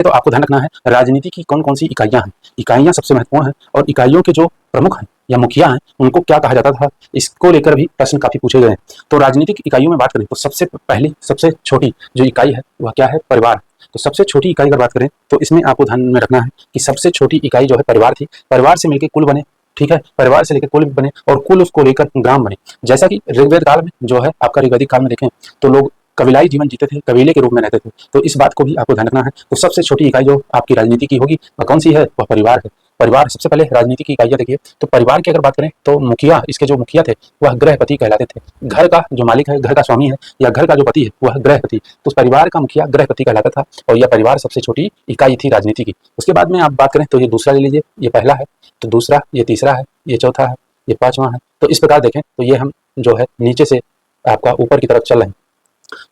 तो आपको ध्यान रखना है राजनीति की कौन कौन सी इकाइयां हैं। इकाइयां सबसे महत्वपूर्ण हैं और इकाइयों के जो प्रमुख हैं या मुखिया हैं उनको क्या कहा जाता था, इसको लेकर भी प्रश्न काफी पूछे गए हैं। तो राजनीतिक इकाइयों में बात करें तो सबसे पहली सबसे छोटी जो इकाई है वह क्या है, परिवार। तो सबसे छोटी इकाई अगर बात करें तो इसमें आपको ध्यान में रखना है कि सबसे छोटी इकाई जो है परिवार थी। परिवार से मिलकर कुल बने, ठीक है, परिवार से लेकर कुल बने और कुल उसको लेकर ग्राम बने। जैसा कि ऋग्वेद काल में जो है आपका ऋग्वेदिक काल में देखें तो लोग कबीलाई जीवन जीते थे, कबीले के रूप में रहते थे। तो इस बात को भी आपको ध्यान रखना है। तो सबसे छोटी इकाई जो आपकी राजनीति की होगी वह कौन सी है, वह परिवार है। परिवार सबसे पहले राजनीति की इकाइयां देखिए। तो परिवार की अगर बात करें तो मुखिया, इसके जो मुखिया थे वह गृहपति कहलाते थे। घर का जो मालिक है, घर का स्वामी है या घर का जो पति है वह गृहपति। तो परिवार का मुखिया गृहपति कहलाता था और यह परिवार सबसे छोटी इकाई थी राजनीति की। उसके बाद में आप बात करें तो ये दूसरा ले लीजिए, ये पहला है, तो दूसरा, ये तीसरा है, ये चौथा है, ये पांचवा है। तो इस प्रकार देखें तो ये हम जो है नीचे से आपका ऊपर की तरफ चल रहे हैं।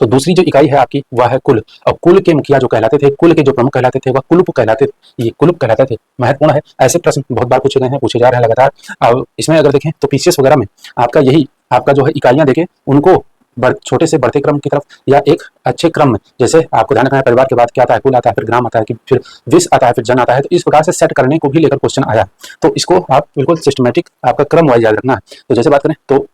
तो दूसरी जो इकाई है आपकी वह है कुल। और कुल के मुखिया जो कहलाते थे, कुल के जो प्रमुख कहलाते थे वह कुलुप कहलाते थे। ये कुलुप कहलाते थे। महत्वपूर्ण है, ऐसे प्रश्न बहुत बार पूछे गए हैं, पूछे जा रहे हैं लगातार। अब इसमें अगर देखें तो पीसीएस वगैरह में आपका यही आपका जो है इकाइयां देखें उनको छोटे से बढ़ते क्रम की तरफ या एक अच्छे क्रम में, जैसे आपको ध्यान रखना है परिवार के बाद क्या आता है, कुल आता है, फिर ग्राम आता है, फिर विश्व आता है, फिर जन आता है। तो इस प्रकार से सेट करने को भी लेकर क्वेश्चन आया। तो इसको आप बिल्कुल सिस्टमेटिक आपका क्रम वाइज याद रखना है। तो जैसे बात करें तो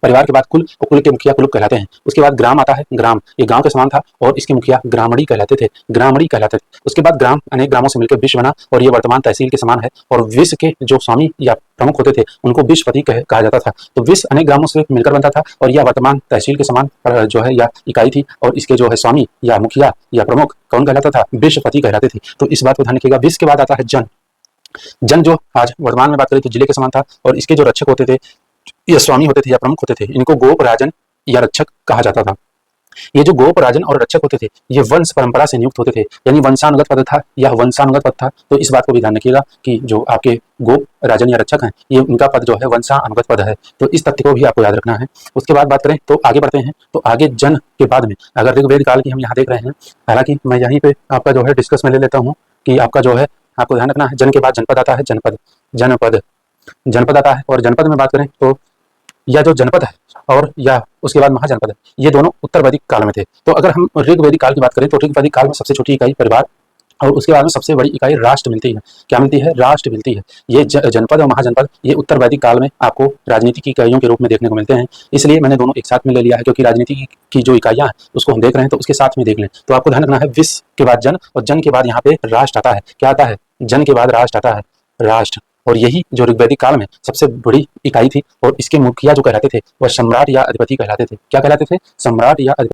परिवार के बाद कुल और कुल के मुखिया कुलुप कहलाते हैं। उसके बाद ग्राम आता है, ग्राम ये गांव के समान था और इसके मुखिया ग्रामणी कहलाते थे, ग्रामणी कहलाते थे। उसके बाद ग्राम अनेक ग्रामों से मिलकर विश्व बना और ये वर्तमान तहसील के समान है। और विश्व के जो स्वामी या प्रमुख होते थे उनको विश्वपति कहा जाता था। तो विश्व अनेक ग्रामों से मिलकर बनता था और यह वर्तमान तहसील के समान जो है या इकाई थी। और इसके जो है स्वामी या मुखिया या प्रमुख कौन कहलाता था, विश्वपति कहलाते थे। तो इस बात को ध्यान रखिएगा। विश्व के बाद आता है जन। जन जो आज वर्तमान में बात करें तो जिले के समान था और इसके जो रक्षक होते थे या स्वामी होते थे या प्रमुख होते थे इनको गोप, राजन या रक्षक कहा जाता था। ये जो गोप, राजन और रक्षक होते थे ये वंश परंपरा से नियुक्त होते थे, यानी वंशानुगत पद था, यह वंशानुगत पद था। तो इस बात को भी ध्यान रखिएगा कि जो आपके गोप, राजन या रक्षक हैं ये उनका पद जो है वंशानुगत पद है। तो इस तथ्य को भी आपको याद रखना है। उसके बाद बात करें तो आगे बढ़ते हैं। तो आगे जन के बाद में अगर ऋग्वेद काल की हम यहाँ देख रहे हैं, हालांकि मैं यहीं पे आपका जो है डिस्कस में ले लेता हूँ कि आपका जो है आपको ध्यान रखना है जन के बाद जनपद आता है, जनपद, जनपद, जनपद आता है। और जनपद में बात करें तो या जो जनपद है और या उसके बाद महाजनपद है, ये दोनों उत्तर वैदिक काल में थे। तो अगर हम ऋग्वैदिक काल की बात करें तो ऋग्वैदिक काल में सबसे छोटी इकाई परिवार और उसके बाद में सबसे बड़ी इकाई राष्ट्र मिलती है। क्या मिलती है, राष्ट्र मिलती है। ये जनपद और महाजनपद ये उत्तर वैदिक काल में आपको राजनीति की इकाइयों के रूप में देखने को मिलते हैं। इसलिए मैंने दोनों एक साथ में ले लिया है क्योंकि राजनीति की जो इकाइयां हैं उसको हम देख रहे हैं तो उसके साथ में देख लें। तो आपको ध्यान रखना है विश्व के बाद जन और जन के बाद यहाँ पे राष्ट्र आता है। क्या आता है, जन के बाद राष्ट्र आता है, राष्ट्र। और यही जो ऋग्वैदिक काल में सबसे बड़ी इकाई थी और इसके मुखिया जो कहलाते थे वह सम्राट या अधिपति कहलाते थे। क्या कहलाते थे, सम्राट या अधिपति।